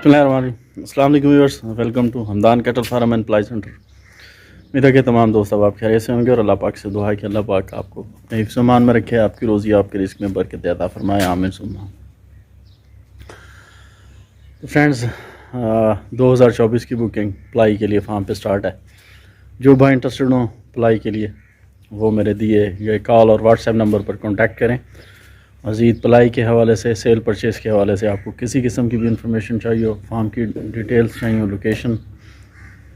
अस्सलाम वालेकुम viewers, welcome to Hamdan cattle farm and ply centre. उम्मीद है कि तमाम दोस्त अब आप खैरियत से होंगे और अल्लाह पाक से दुआ है कि अल्लाह पाक आपको अपने हिफ्ज़ मान में रखे, आपकी रोज़ी आपके रिस्क में बरकत अता फरमाए, आमीन सुम्मा। तो फ्रेंड्स, 2024 की बुकिंग प्लाई के लिए फार्म पे स्टार्ट है। जो भाई इंटरेस्टेड हो प्लाई के लिए वो मेरे दिए गए कॉल और व्हाट्सएप नंबर पर कॉन्टैक्ट करें। मज़ीद प्लाई के हवाले से, सेल परचेज़ के हवाले से आपको किसी किस्म की भी इंफॉर्मेशन चाहिए हो, फार्म की डिटेल्स चाहिए हो, लोकेशन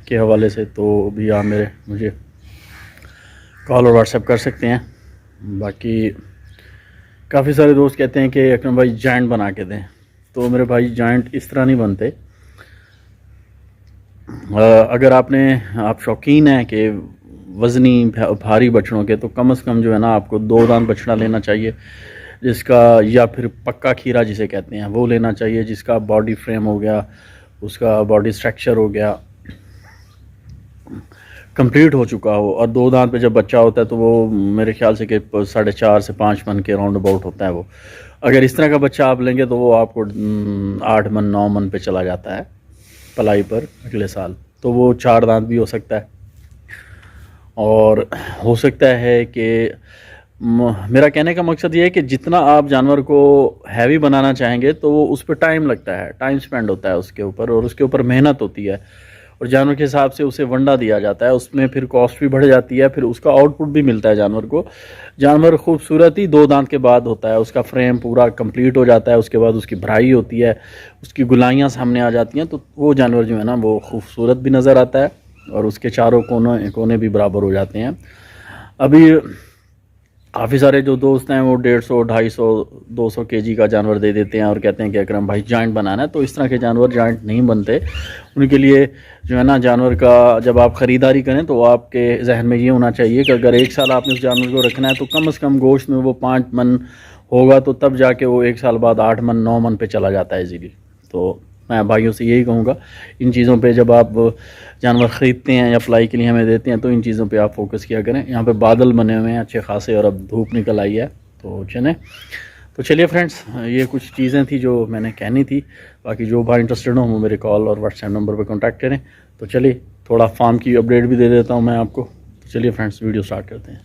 के हवाले से, तो भी आप मुझे कॉल और व्हाट्सएप कर सकते हैं। बाकी काफ़ी सारे दोस्त कहते हैं कि अकरम भाई जॉइंट बना के दें, तो मेरे भाई जॉइंट इस तरह नहीं बनते। अगर आप शौकीन हैं कि वज़नी भारी बछड़ों के, तो कम से कम जो है ना आपको 2 दांत बछड़ा लेना चाहिए, जिसका, या फिर पक्का खीरा जिसे कहते हैं वो लेना चाहिए, जिसका बॉडी फ्रेम हो गया, उसका बॉडी स्ट्रक्चर हो गया, कंप्लीट हो चुका हो। और 2 दांत पे जब बच्चा होता है तो वो मेरे ख्याल से कि 4.5 से 5 मन के राउंड अबाउट होता है वो। अगर इस तरह का बच्चा आप लेंगे तो वो आपको 8 मन 9 मन पे चला जाता है पलाई पर अगले साल। तो वो 4 दांत भी हो सकता है, और हो सकता है कि मेरा कहने का मकसद ये है कि जितना आप जानवर को हैवी बनाना चाहेंगे तो वो उस पर टाइम लगता है, टाइम स्पेंड होता है उसके ऊपर, और उसके ऊपर मेहनत होती है, और जानवर के हिसाब से उसे वंडा दिया जाता है, उसमें फिर कॉस्ट भी बढ़ जाती है, फिर उसका आउटपुट भी मिलता है जानवर को। जानवर खूबसूरत ही 2 दांत के बाद होता है, उसका फ्रेम पूरा कंप्लीट हो जाता है, उसके बाद उसकी भराई होती है, उसकी गुलाइयाँ सामने आ जाती हैं, तो वो जानवर जो है ना वो खूबसूरत भी नज़र आता है, और उसके चारों कोने भी बराबर हो जाते हैं। अभी काफ़ी सारे जो दोस्त हैं वो 150, 250, 200 केजी का जानवर दे देते हैं और कहते हैं कि अकरम भाई जॉइंट बनाना है। तो इस तरह के जानवर जॉइंट नहीं बनते। उनके लिए जो है ना जानवर का जब आप ख़रीदारी करें तो आपके जहन में ये होना चाहिए कि अगर 1 साल आपने उस जानवर को रखना है तो कम से कम गोश्त में वो 5 मन होगा, तो तब जाके वो 1 साल बाद 8 मन 9 मन पे चला जाता है इजीली। तो मैं भाइयों से यही कहूँगा, इन चीज़ों पे जब आप जानवर ख़रीदते हैं या फ्लाई के लिए हमें देते हैं तो इन चीज़ों पे आप फोकस किया करें। यहाँ पे बादल बने हुए हैं अच्छे खासे, और अब धूप निकल आई है, तो चलिए फ्रेंड्स, ये कुछ चीज़ें थी जो मैंने कहनी थी। बाकी जो भाई इंटरेस्टेड हो वो मेरे कॉल और व्हाट्सएप नंबर पर कॉन्टैक्ट करें। तो चलिए थोड़ा फार्म की अपडेट भी दे देता हूँ मैं आपको। तो चलिए फ्रेंड्स, वीडियो स्टार्ट करते हैं।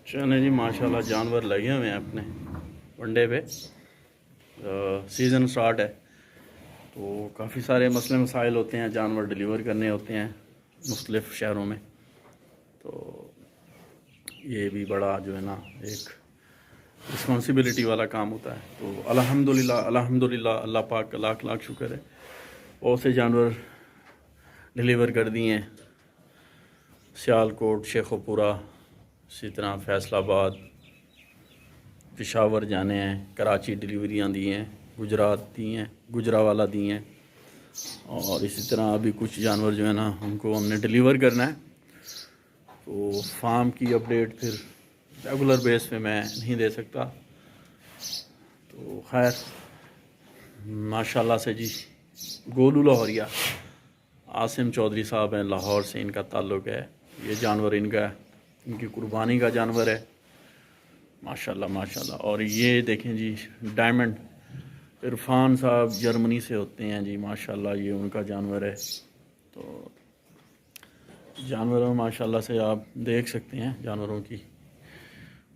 चलिए जी, माशाल्लाह जानवर लगे हुए हैं अपने वनडे पे। सीज़न स्टार्ट है तो काफ़ी सारे मसले मसाइल होते हैं, जानवर डिलीवर करने होते हैं मुख्तलिफ़ शहरों में। तो ये भी बड़ा जो है ना एक रिस्पॉन्सिबिलिटी वाला काम होता है। तो अल्हम्दुलिल्लाह अल्हम्दुलिल्लाह, अल्लाह पाक का लाख लाख शुक्र है, बहुत से जानवर डिलीवर कर दिए हैं। सियालकोट, शेखोपुरा, इसी तरह फैसलाबाद, पेशावर जाने हैं, कराची डिलीवरियाँ दी हैं, गुजरात दी हैं, गुजरावाला दी हैं, और इसी तरह अभी कुछ जानवर जो है ना उनको हमने डिलीवर करना है। तो फार्म की अपडेट फिर रेगुलर बेस पे मैं नहीं दे सकता। तो खैर माशाल्लाह से जी, गोलू लाहौरिया आसिम चौधरी साहब हैं, लाहौर से इनका ताल्लुक़ है। ये जानवर इनका, इनकी कुर्बानी का जानवर है, माशाल्लाह माशाल्लाह। और ये देखें जी, डायमंड इरफान साहब जर्मनी से होते हैं जी, माशाल्लाह ये उनका जानवर है। तो जानवरों माशाल्लाह से आप देख सकते हैं, जानवरों की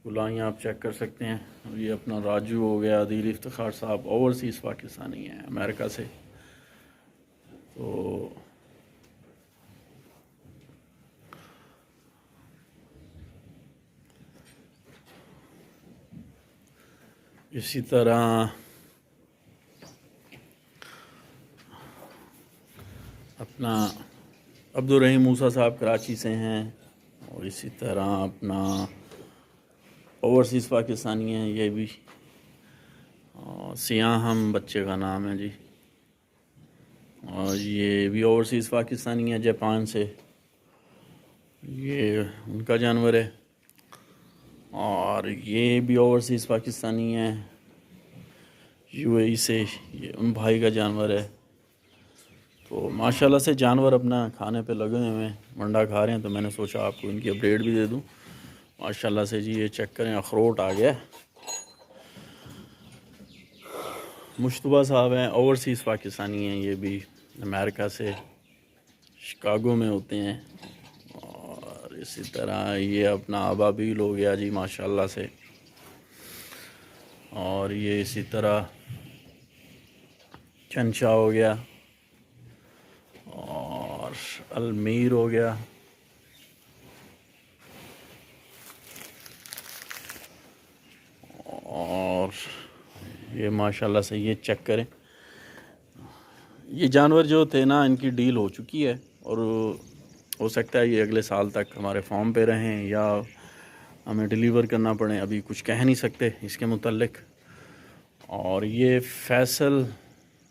गुलाइयाँ आप चेक कर सकते हैं। और ये अपना राजू हो गया, आदिल इफ्तिखार साहब ओवरसीज़ पाकिस्तानी हैं अमेरिका से। तो इसी तरह अपना अब्दुल रहीम मूसा साहब कराची से हैं, और इसी तरह अपना ओवरसीज़ पाकिस्तानी हैं ये भी। सियाहम बच्चे का नाम है जी, और ये भी ओवरसीज़ पाकिस्तानी है जापान से, ये उनका जानवर है। और ये भी ओवरसीज़ पाकिस्तानी है यूएई से, ये उन भाई का जानवर है। तो माशाल्लाह से जानवर अपना खाने पे लगे हुए हैं, मंडा खा रहे हैं, तो मैंने सोचा आपको इनकी अपडेट भी दे दूं। माशाल्लाह से जी, ये चेक करें, अखरोट आ गया। मुश्तबा साहब हैं, ओवरसीज़ पाकिस्तानी हैं, ये भी अमेरिका से शिकागो में होते हैं। और इसी तरह ये अपना अबाबील हो गया जी माशाल्लाह से। और ये इसी तरह चंचा हो गया और अलमीर हो गया। और ये माशाल्लाह से ये चेक करें, ये जानवर जो थे ना इनकी डील हो चुकी है और हो सकता है ये अगले साल तक हमारे फार्म पे रहें या हमें डिलीवर करना पड़े, अभी कुछ कह नहीं सकते इसके मुतल्लिक। और ये फैसल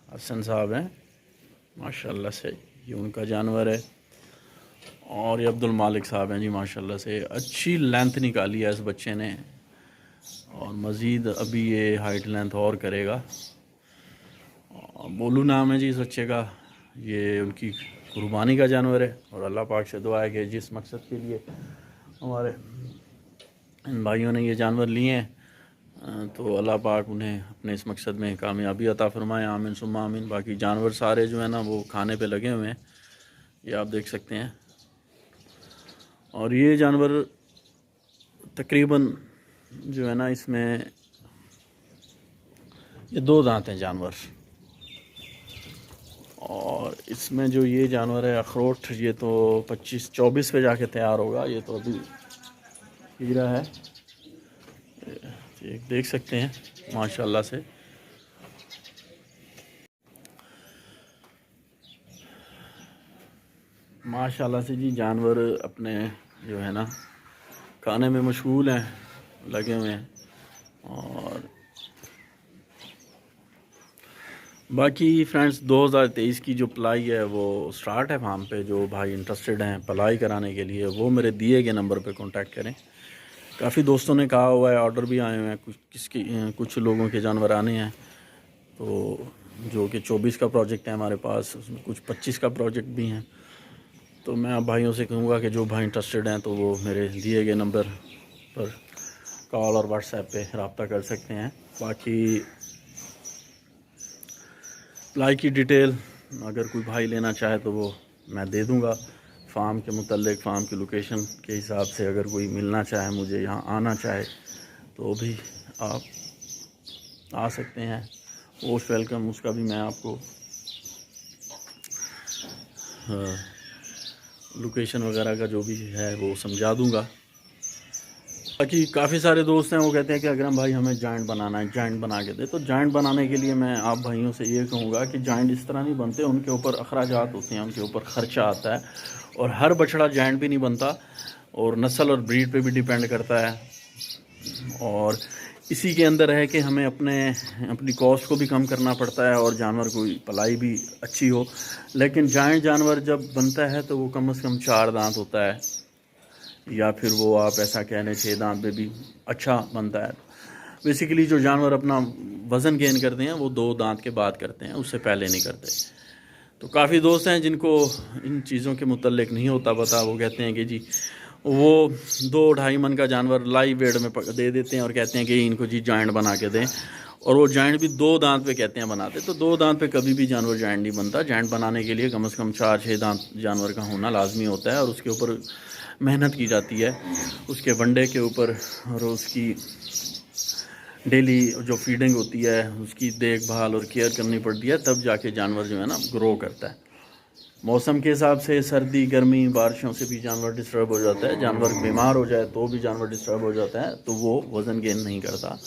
हसन साहब हैं माशाल्लाह से, ये उनका जानवर है। और ये अब्दुल मालिक साहब हैं जी माशाल्लाह से, अच्छी लेंथ निकाली है इस बच्चे ने और मज़ीद अभी ये हाइट लेंथ और करेगा। बोलू नाम है जी इस बच्चे का, ये उनकी कुर्बानी का जानवर है और अल्लाह पाक से दुआ है कि जिस मकसद के लिए हमारे इन भाइयों ने ये जानवर लिए हैं तो अल्लाह पाक उन्हें अपने इस मकसद में कामयाबी अता फरमाए, आमीन सुम्मा आमीन। बाकी जानवर सारे जो है ना वो खाने पे लगे हुए हैं, ये आप देख सकते हैं। और ये जानवर तकरीबन जो है ना इसमें ये 2 दांत हैं जानवर। और इसमें जो ये जानवर है अखरोट, ये तो 25-24 पे जाके तैयार होगा, ये तो अभी हीरा है, ये देख सकते हैं माशाल्लाह से। माशाल्लाह से जी जानवर अपने जो है ना खाने में मशगूल हैं, लगे हुए हैं। और बाकी फ्रेंड्स 2023 की जो पलाई है वो स्टार्ट है फार्म पे। जो भाई इंटरेस्टेड हैं पलाई कराने के लिए वो मेरे दिए गए नंबर पे कांटेक्ट करें। काफ़ी दोस्तों ने कहा हुआ है, ऑर्डर भी आए हुए हैं, कुछ लोगों के जानवर आने हैं। तो जो कि 24 का प्रोजेक्ट है हमारे पास, उसमें कुछ 25 का प्रोजेक्ट भी हैं। तो मैं आप भाइयों से कहूँगा कि जो भाई इंटरेस्टेड हैं तो वो मेरे दिए गए नंबर पर कॉल और व्हाट्सएप पे रब्ता कर सकते हैं। बाकी पलाई की डिटेल अगर कोई भाई लेना चाहे तो वो मैं दे दूँगा। फार्म के मुतल्लिक, फार्म की लोकेशन के हिसाब से अगर कोई मिलना चाहे, मुझे यहाँ आना चाहे तो भी आप आ सकते हैं, मोस्ट वेलकम। उसका भी मैं आपको लोकेशन वगैरह का जो भी है वो समझा दूँगा। बाकी काफ़ी सारे दोस्त हैं वो कहते हैं कि अकरम भाई हमें जॉइंट बनाना है, जॉइंट बना के दे। तो जॉइंट बनाने के लिए मैं आप भाइयों से ये कहूँगा कि जॉइंट इस तरह नहीं बनते, उनके ऊपर अखराजात होते हैं, उनके ऊपर ख़र्चा आता है और हर बछड़ा जॉइंट भी नहीं बनता और नस्ल और ब्रीड पे भी डिपेंड करता है। और इसी के अंदर है कि हमें अपनी कॉस्ट को भी कम करना पड़ता है और जानवर की पलाई भी अच्छी हो। लेकिन जॉइंट जानवर जब बनता है तो वो कम से कम 4 दांत होता है, या फिर वो आप ऐसा कह लें 6 दांत पे भी अच्छा बनता है। बेसिकली जो जानवर अपना वज़न गेन करते हैं वो 2 दांत के बाद करते हैं, उससे पहले नहीं करते। तो काफ़ी दोस्त हैं जिनको इन चीज़ों के मुतल्लिक नहीं होता पता, वो कहते हैं कि जी वो 2-2.5 मन का जानवर लाइव वेट में दे देते हैं और कहते हैं कि इनको जी जॉइंट बना के दें, और वो जॉइंट भी 2 दांत पे कहते हैं बनाते। तो 2 दांत पे कभी भी जानवर जॉइंट नहीं बनता। जॉइंट बनाने के लिए कम से कम 4-6 दांत जानवर का होना लाजमी होता है और उसके ऊपर मेहनत की जाती है, उसके वनडे के ऊपर और उसकी डेली जो फीडिंग होती है उसकी देखभाल और केयर करनी पड़ती है, तब जाके जानवर जो है ना ग्रो करता है। मौसम के हिसाब से सर्दी गर्मी बारिशों से भी जानवर डिस्टर्ब हो जाता है, जानवर बीमार हो जाए तो भी जानवर डिस्टर्ब हो जाता है, तो वो वज़न गेन नहीं करता।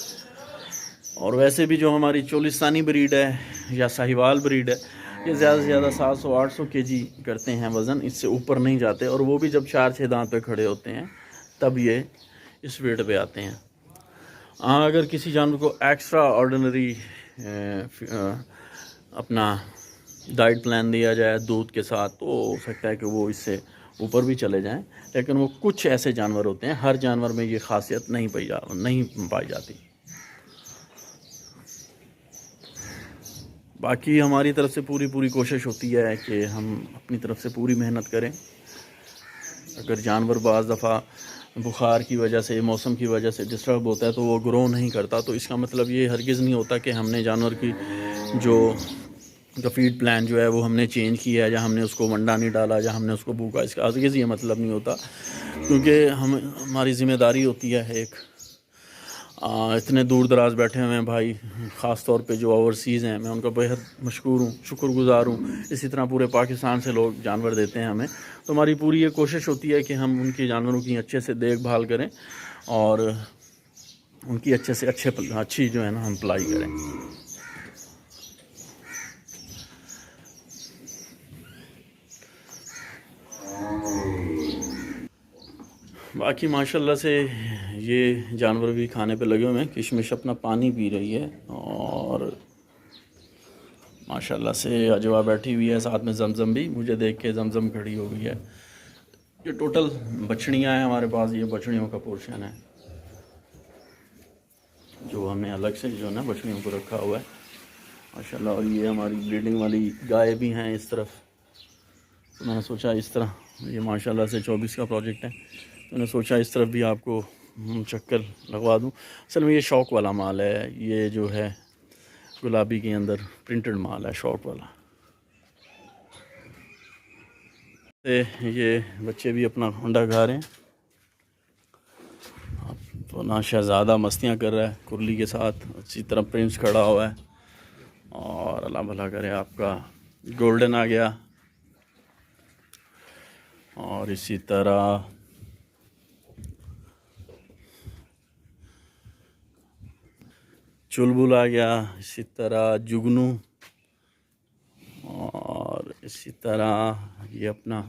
और वैसे भी जो हमारी चोलिस्तानी ब्रीड है या साहिवाल ब्रीड है, ये ज़्यादा से ज़्यादा 700-800 केजी करते हैं वज़न, इससे ऊपर नहीं जाते। और वो भी जब 4-6 दांत पे खड़े होते हैं तब ये इस वेट पे आते हैं। हाँ, अगर किसी जानवर को एक्स्ट्रा ऑर्डिनरी अपना डाइट प्लान दिया जाए दूध के साथ तो हो सकता है कि वो इससे ऊपर भी चले जाएं। लेकिन वो कुछ ऐसे जानवर होते हैं, हर जानवर में ये खासियत नहीं पाई जाती। बाकी हमारी तरफ से पूरी कोशिश होती है कि हम अपनी तरफ से पूरी मेहनत करें। अगर जानवर बाज़ दफ़ा बुखार की वजह से, मौसम की वजह से डिस्टर्ब होता है तो वो ग्रो नहीं करता। तो इसका मतलब ये हरगिज़ नहीं होता कि हमने जानवर की जो का फीड प्लान जो है वो हमने चेंज किया है, या हमने उसको वंडा नहीं डाला, या हमने उसको भूखा। इसका हरगिज़ ये मतलब नहीं होता, क्योंकि हमारी ज़िम्मेदारी होती है एक। इतने दूर दराज बैठे हुए हैं भाई, ख़ास तौर पे जो ओवरसीज़ हैं, मैं उनका बेहद मशकूर हूँ, शुक्रगुज़ार हूँ। इसी तरह पूरे पाकिस्तान से लोग जानवर देते हैं हमें। तो हमारी पूरी ये कोशिश होती है कि हम उनके जानवरों की अच्छे से देखभाल करें और उनकी अच्छी जो है ना हम पलाई करें। बाकी माशाल्लाह से ये जानवर भी खाने पे लगे हुए हैं। किशमिश अपना पानी पी रही है और माशाल्लाह से अजवा बैठी हुई है, साथ में जमजम भी। मुझे देख के जमजम खड़ी हो गई है। ये टोटल बछड़ियाँ हैं हमारे पास, ये बछड़ियों का पोर्शन है जो हमने अलग से जो है ना बछड़ियों को रखा हुआ है माशाल्लाह। और ये हमारी ब्रीडिंग वाली गाय भी हैं इस तरफ। तो मैंने सोचा इस तरह, ये माशाल्लाह से 24 का प्रोजेक्ट है, तो मैंने सोचा इस तरफ भी आपको चक्कर लगवा दूं। असल में ये शौक वाला माल है, ये जो है गुलाबी के अंदर प्रिंटेड माल है, शौक वाला। ये बच्चे भी अपना अंडा खा रहे हैं। तो ना शहज़ादा मस्तियाँ कर रहा है कुरली के साथ, इसी तरह प्रिंस खड़ा हुआ है। और अल्लाह भला करे, आपका गोल्डन आ गया। और इसी तरह चुलबुल आ गया, इसी तरह जुगनू, और इसी तरह ये अपना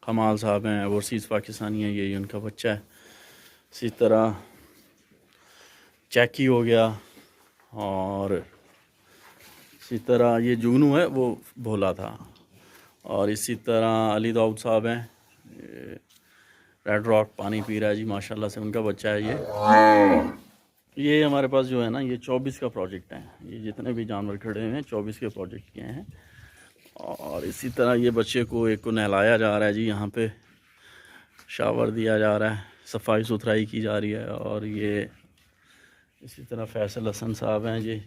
कमाल साहब हैं, ओवरसीज़ पाकिस्तानी हैं, ये उनका बच्चा है। इसी तरह चैकी हो गया, और इसी तरह ये जुगनू है, वो भोला था। और इसी तरह अली दाऊद साहब हैं, रेड रॉक पानी पी रहा है जी माशाल्लाह से, उनका बच्चा है ये हमारे पास जो है ना, ये 24 का प्रोजेक्ट है। ये जितने भी जानवर खड़े हुए हैं 24 के प्रोजेक्ट के हैं। और इसी तरह ये बच्चे को एक को नहलाया जा रहा है जी, यहाँ पे शावर दिया जा रहा है, सफाई सुथराई की जा रही है। और ये इसी तरह फैसल हसन साहब हैं जी,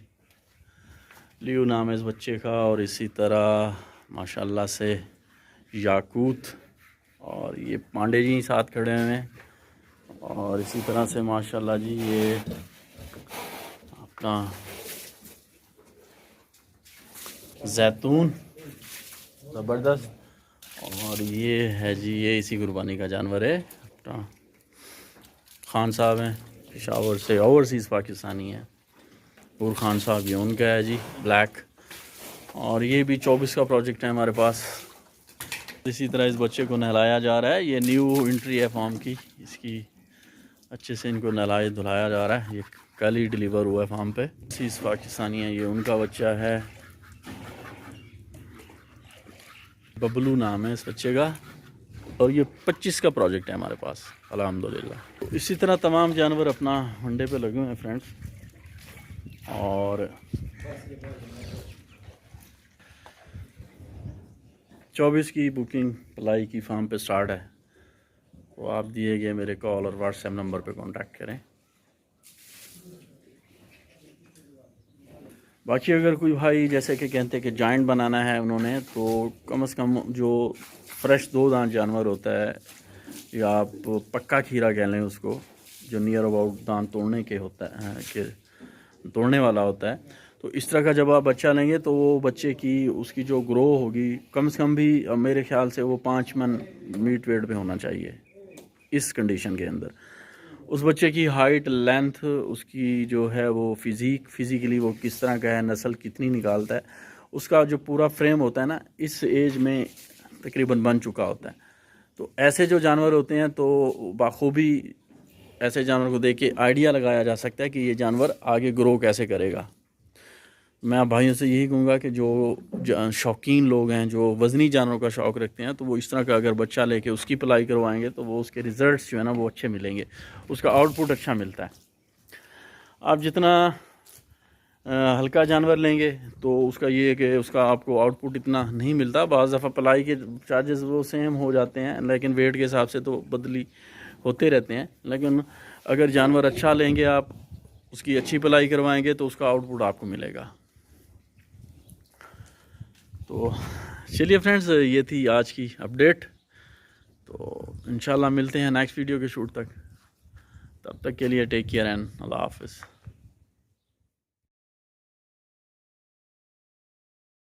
लियो नाम है इस बच्चे का। और इसी तरह माशाल्लाह से याकूत, और ये पांडे जी साथ खड़े हुए हैं। और इसी तरह से माशाल्लाह जी ये अपना जैतून ज़बरदस्त। और ये है जी, ये इसी कुर्बानी का जानवर है अपना। खान साहब हैं पेशावर से, ओवरसीज़ पाकिस्तानी है। और खान साहब ये उनका है जी, ब्लैक। और ये भी 24 का प्रोजेक्ट है हमारे पास। इसी तरह इस बच्चे को नहलाया जा रहा है, ये न्यू एंट्री है फार्म की, इसकी अच्छे से इनको नहलाया धुलाया जा रहा है। ये कल ही डिलीवर हुआ है फार्म पे। ओवरसीज़ पाकिस्तानी है, ये उनका बच्चा है, बबलू नाम है इस बच्चे का। और ये 25 का प्रोजेक्ट है हमारे पास अल्हम्दुलिल्लाह। इसी तरह तमाम जानवर अपना अंडे पे लगे हुए हैं फ्रेंड्स। और 24 की बुकिंग पलाई की फार्म पे स्टार्ट है, तो आप दिए गए मेरे कॉल और व्हाट्सएप नंबर पे कांटेक्ट करें। बाकी अगर कोई भाई जैसे कि कहते हैं कि जॉइंट बनाना है उन्होंने, तो कम से कम जो फ्रेश 2 दांत जानवर होता है, या आप पक्का खीरा कह लें उसको, जो नियर अबाउट दांत तोड़ने के होता है, कि तोड़ने वाला होता है, तो इस तरह का जब आप बच्चा लेंगे तो वो बच्चे की उसकी जो ग्रो होगी कम से कम भी मेरे ख्याल से वो 5 मन मीट वेट पे होना चाहिए इस कंडीशन के अंदर। उस बच्चे की हाइट, लेंथ, उसकी जो है वो फिज़िकली वो किस तरह का है, नस्ल कितनी निकालता है, उसका जो पूरा फ्रेम होता है ना, इस एज में तकरीबन बन चुका होता है। तो ऐसे जो जानवर होते हैं, तो बाखूबी ऐसे जानवर को देख के आइडिया लगाया जा सकता है कि ये जानवर आगे ग्रो कैसे करेगा। मैं आप भाइयों से यही कहूँगा कि जो शौकीन लोग हैं, जो वज़नी जानवरों का शौक़ रखते हैं, तो वो इस तरह का अगर बच्चा लेके उसकी पलाई करवाएंगे तो वो उसके रिज़ल्ट्स जो है ना वो अच्छे मिलेंगे, उसका आउटपुट अच्छा मिलता है। आप जितना हल्का जानवर लेंगे तो उसका ये है कि उसका आपको आउटपुट इतना नहीं मिलता। बाज़ दफ़ा पलाई के चार्जेस वो सेम हो जाते हैं, लेकिन वेट के हिसाब से तो होते रहते हैं, लेकिन अगर जानवर अच्छा लेंगे आप, उसकी अच्छी पलाई करवाएंगे तो उसका आउटपुट आपको मिलेगा। तो चलिए फ्रेंड्स, ये थी आज की अपडेट। तो इंशाल्लाह मिलते हैं नेक्स्ट वीडियो के शूट तक। तब तक के लिए टेक केयर एंड अल्लाह हाफिज़।